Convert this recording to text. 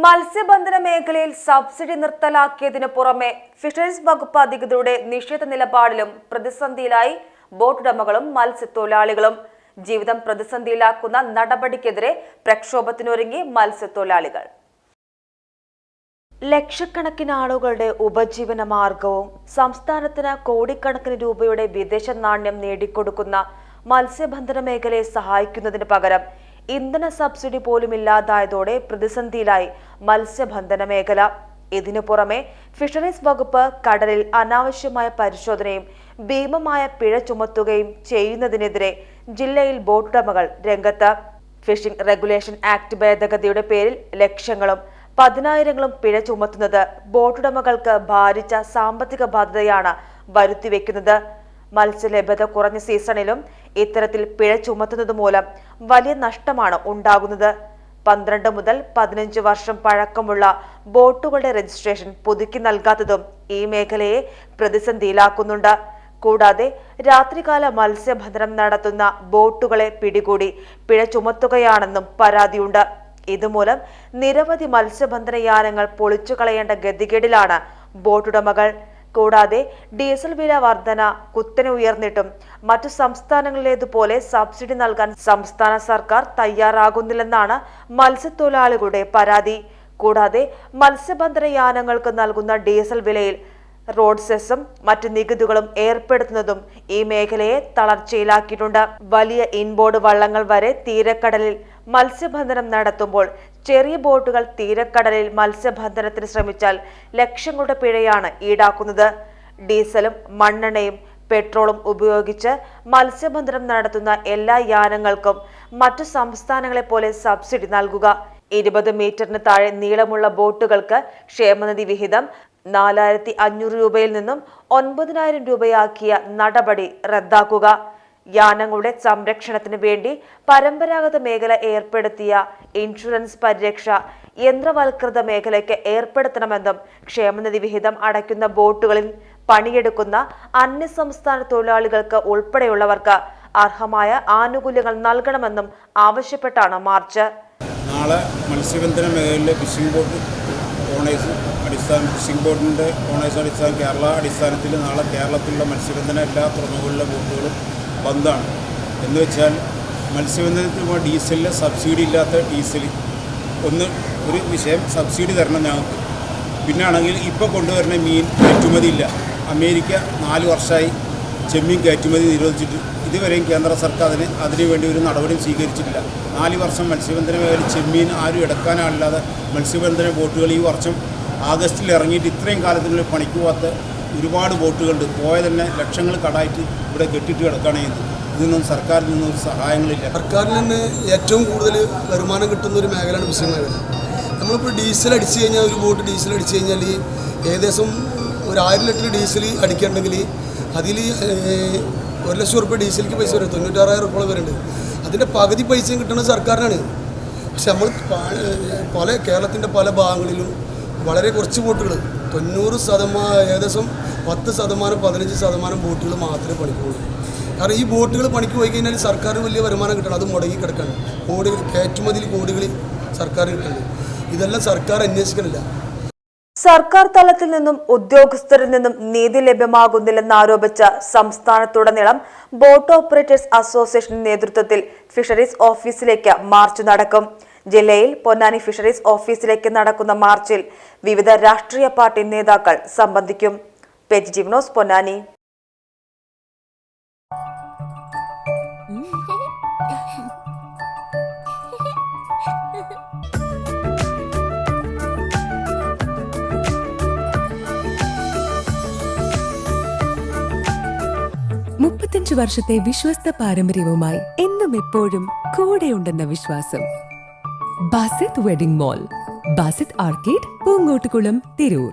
മത്സ്യബന്ധന മേഖലയിൽ സബ്സിഡി നിർത്തലാക്കിയതിനു പുറമെ ഫിഷറീസ് വകുപ്പ് അധികൃതരുടെ നിഷേധ നിലപാടിലും പ്രതിസന്ധിയിലായി ബോട്ടുടമകളും മത്സ്യത്തൊഴിലാളികളും. ജീവിതം പ്രതിസന്ധിയിലാക്കുന്ന നടപടിക്കെതിരെ പ്രക്ഷോഭത്തിനൊരുങ്ങി മത്സ്യത്തൊഴിലാളികൾ. ലക്ഷക്കണക്കിന് ആളുകളുടെ ഉപജീവന മാർഗവും സംസ്ഥാനത്തിന് കോടിക്കണക്കിന് രൂപയുടെ വിദേശ നാണ്യം നേടിക്കൊടുക്കുന്ന മത്സ്യബന്ധന മേഖലയെ സഹായിക്കുന്നതിന് പകരം ഇന്ധന സബ്സിഡി പോലും ഇല്ലാതായതോടെ പ്രതിസന്ധിയിലായി മത്സ്യബന്ധന മേഖല. ഇതിനു പുറമെ ഫിഷറീസ് വകുപ്പ് കടലിൽ അനാവശ്യമായ പരിശോധനയും ഭീമമായ പിഴ ചുമത്തുകയും ചെയ്യുന്നതിനെതിരെ ജില്ലയിൽ ബോട്ടുടമകൾ രംഗത്ത്. ഫിഷിംഗ് റെഗുലേഷൻ ആക്ട് ഭേദഗതിയുടെ പേരിൽ ലക്ഷങ്ങളും പതിനായിരങ്ങളും പിഴ ചുമത്തുന്നത് ബോട്ടുടമകൾക്ക് ഭാരിച്ച സാമ്പത്തിക ബാധ്യതയാണ് വരുത്തിവെക്കുന്നത്. മത്സ്യലഭ്യത കുറഞ്ഞ സീസണിലും ഇത്തരത്തിൽ പിഴ ചുമത്തുന്നത് മൂലം വലിയ നഷ്ടമാണ് ഉണ്ടാകുന്നത്. 12 മുതൽ 15 വർഷം പഴക്കമുള്ള ബോട്ടുകളുടെ രജിസ്ട്രേഷൻ പുതുക്കി നൽകാത്തതും ഈ മേഖലയെ പ്രതിസന്ധിയിലാക്കുന്നുണ്ട്. കൂടാതെ രാത്രികാല മത്സ്യബന്ധനം നടത്തുന്ന ബോട്ടുകളെ പിടികൂടി പിഴ ചുമത്തുകയാണെന്നും പരാതിയുണ്ട്. ഇതുമൂലം നിരവധി മത്സ്യബന്ധന യാനങ്ങൾ പൊളിച്ചു കളയേണ്ട ഗതികേടിലാണ് ബോട്ടുടമകൾ. കൂടാതെ ഡീസൽ വില വർധന കുത്തനെ ഉയർന്നിട്ടും മറ്റു സംസ്ഥാനങ്ങളിലേതുപോലെ സബ്സിഡി നൽകാൻ സംസ്ഥാന സർക്കാർ തയ്യാറാകുന്നില്ലെന്നാണ് മത്സ്യത്തൊഴിലാളികളുടെ പരാതി. കൂടാതെ മത്സ്യബന്ധന യാനങ്ങൾക്ക് നൽകുന്ന ഡീസൽ വിലയിൽ റോഡ് സെസ്സും മറ്റു നികുതികളും ഏർപ്പെടുത്തുന്നതും ഈ മേഖലയെ തളർച്ചയിലാക്കിയിട്ടുണ്ട്. വലിയ ഇൻബോർഡ് വള്ളങ്ങൾ വരെ തീരക്കടലിൽ മത്സ്യബന്ധനം നടത്തുമ്പോൾ ചെറിയ ബോട്ടുകൾ തീരക്കടലിൽ മത്സ്യബന്ധനത്തിന് ശ്രമിച്ചാൽ ലക്ഷങ്ങളുടെ പിഴയാണ് ഈടാക്കുന്നത്. ഡീസലും മണ്ണെണ്ണയും പെട്രോളും ഉപയോഗിച്ച് മത്സ്യബന്ധനം നടത്തുന്ന എല്ലാ യാനങ്ങൾക്കും മറ്റു സംസ്ഥാനങ്ങളെ പോലെ സബ്സിഡി നൽകുക. 20 മീറ്ററിന് താഴെ നീളമുള്ള ബോട്ടുകൾക്ക് ക്ഷേമനിധി വിഹിതം 4500 രൂപയിൽ നിന്നും 9000 രൂപയാക്കിയ നടപടി റദ്ദാക്കുക. യാനങ്ങളുടെ സംരക്ഷണത്തിന് വേണ്ടി പരമ്പരാഗത മേഖല ഏർപ്പെടുത്തിയ ഇൻഷുറൻസ് പരിരക്ഷ യന്ത്രവൽകൃത മേഖലയ്ക്ക് ഏർപ്പെടുത്തണമെന്നും ക്ഷേമനിധി വിഹിതം അടയ്ക്കുന്ന ബോട്ടുകളിൽ പണിയെടുക്കുന്ന അന്യസംസ്ഥാന തൊഴിലാളികൾക്ക് ഉൾപ്പെടെയുള്ളവർക്ക് അർഹമായ ആനുകൂല്യങ്ങൾ നൽകണമെന്നും ആവശ്യപ്പെട്ടാണ് മാർച്ച്. നാളെ മത്സ്യബന്ധന മേഖലയിലെ ഫിഷിംഗ് ബോട്ട് ഓണേഴ്സ് ഫിഷിംഗ് ബോട്ടിൻ്റെ ഓണേഴ്സ് കേരള അടിസ്ഥാനത്തിൽ നാളെ കേരളത്തിലുള്ള മത്സ്യബന്ധന എല്ലാ തുറമുകളിലെ ബോട്ടുകളും ബന്ദാണ്. എന്ന് വെച്ചാൽ മത്സ്യബന്ധനത്തിന് ഡീസലിൽ സബ്സിഡി ഇല്ലാത്ത ഡീസൽ ഒരു വിഷയം സബ്സിഡി തരണം ഞങ്ങൾക്ക്. പിന്നാണെങ്കിൽ ഇപ്പോൾ കൊണ്ടുവരുന്ന മീൻ കയറ്റുമതി ഇല്ല. അമേരിക്ക 4 വർഷമായി ചെമ്മീൻ കയറ്റുമതി നിരോധിച്ചിട്ട് ഇതുവരെയും കേന്ദ്ര സർക്കാർ അതിനുവേണ്ടി ഒരു നടപടിയും സ്വീകരിച്ചിട്ടില്ല. 4 വർഷം മത്സ്യബന്ധന മേഖലയിൽ ചെമ്മീൻ ആരും എടുക്കാനാളില്ലാതെ മത്സ്യബന്ധന ബോട്ടുകൾ ഈ വർഷം ആഗസ്റ്റിൽ ഇറങ്ങിയിട്ട് ഇത്രയും കാലത്തിനുള്ളിൽ പണിക്ക് പോകാത്ത ഒരുപാട് ബോട്ടുകളുണ്ട്. പോയ തന്നെ ലക്ഷങ്ങൾ കടായിട്ട് ഇവിടെ കെട്ടിട്ട് കിടക്കുകയാണ് ചെയ്യുന്നത്. ഇതിനൊന്നും സർക്കാരിൽ നിന്നും ഒരു സഹായങ്ങളില്ല. സർക്കാരിൽ നിന്ന് ഏറ്റവും കൂടുതൽ വരുമാനം കിട്ടുന്ന ഒരു മേഖലയാണ് ഫിഷിംഗ് മേഖല. നമ്മളിപ്പോൾ ഡീസൽ അടിച്ചു കഴിഞ്ഞാൽ ഒരു ബോട്ട് ഡീസൽ അടിച്ചു കഴിഞ്ഞാൽ ഏകദേശം ഒരു 1000 ലിറ്റർ ഡീസൽ അടിക്കണമെങ്കിൽ അതിൽ 1 ലക്ഷം റുപ്യ ഡീസലിക്ക് പൈസ വരും. 96,000 റുപ്യ വരുന്നുണ്ട്. അതിൻ്റെ പകുതി പൈസയും കിട്ടുന്നത് സർക്കാരിനാണ്. പക്ഷെ നമ്മൾ കേരളത്തിൻ്റെ പല ഭാഗങ്ങളിലും വളരെ കുറച്ച് ബോട്ടുകൾ 90% ഏകദേശം 10% 15% ബോട്ടുകൾ മാത്രമേ പണിക്കുള്ളൂ. കാരണം ഈ ബോട്ടുകൾ പണിക്ക് പോയി കഴിഞ്ഞാൽ സർക്കാർ വലിയ വരുമാനം കിട്ടണം. അത് മുടങ്ങി കിടക്കണം. കോടികൾ കയറ്റുമതിയിൽ കോടികൾ സർക്കാർ കിട്ടുന്നുണ്ട്. ഇതെല്ലാം സർക്കാർ അന്വേഷിക്കണില്ല. സർക്കാർ തലത്തിൽ നിന്നും ഉദ്യോഗസ്ഥരിൽ നിന്നും നീതി ലഭ്യമാകുന്നില്ലെന്നാരോപിച്ച സംസ്ഥാനത്തുടനീളം ബോട്ട് ഓപ്പറേറ്റേഴ്സ് അസോസിയേഷൻ നേതൃത്വത്തിൽ ഫിഷറീസ് ഓഫീസിലേക്ക് മാർച്ച് നടക്കും. ജില്ലയിൽ പൊന്നാനി ഫിഷറീസ് ഓഫീസിലേക്ക് നടക്കുന്ന മാർച്ചിൽ വിവിധ രാഷ്ട്രീയ പാർട്ടി നേതാക്കൾ സംബന്ധിക്കും. പേജ് ജിവ്നോസ്, പൊന്നാനി. വർഷത്തെ വിശ്വസ്ത പാരമ്പര്യവുമായി എന്നും എപ്പോഴും കൂടെയുണ്ടെന്ന വിശ്വാസം. Basith wedding mall, Basith arcade, Poongottukulam, Tirur.